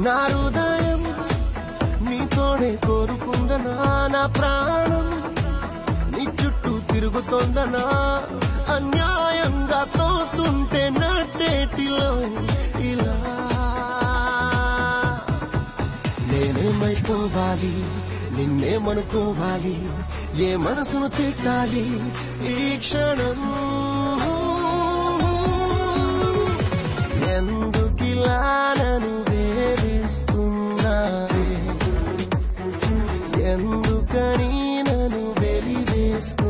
నా హృదయం నీతోనే కోరుకుందనా, నా ప్రాణం నీ చుట్టూ తిరుగుతోందనా, అన్యాయంగా తోస్తుంటే నట్టేటిలో ఇలా నేనేమైపోవాలి, నిన్నేమనుకోవాలి, ఏ మనసును తిట్టాలి ఈ క్షణం, ఎందుకిలా నన్ను వేధిస్తున్నావే, ఎందుకని నన్ను వెలివేస్తున్నావే.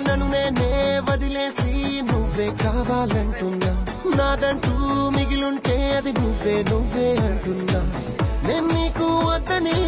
నన్ను నేనే వదిలేసి నువ్వే కావాలంటున్నా, నాదంటూ మిగిలుంటే అది నువ్వే అంటున్నా, నేను నీకు వద్దని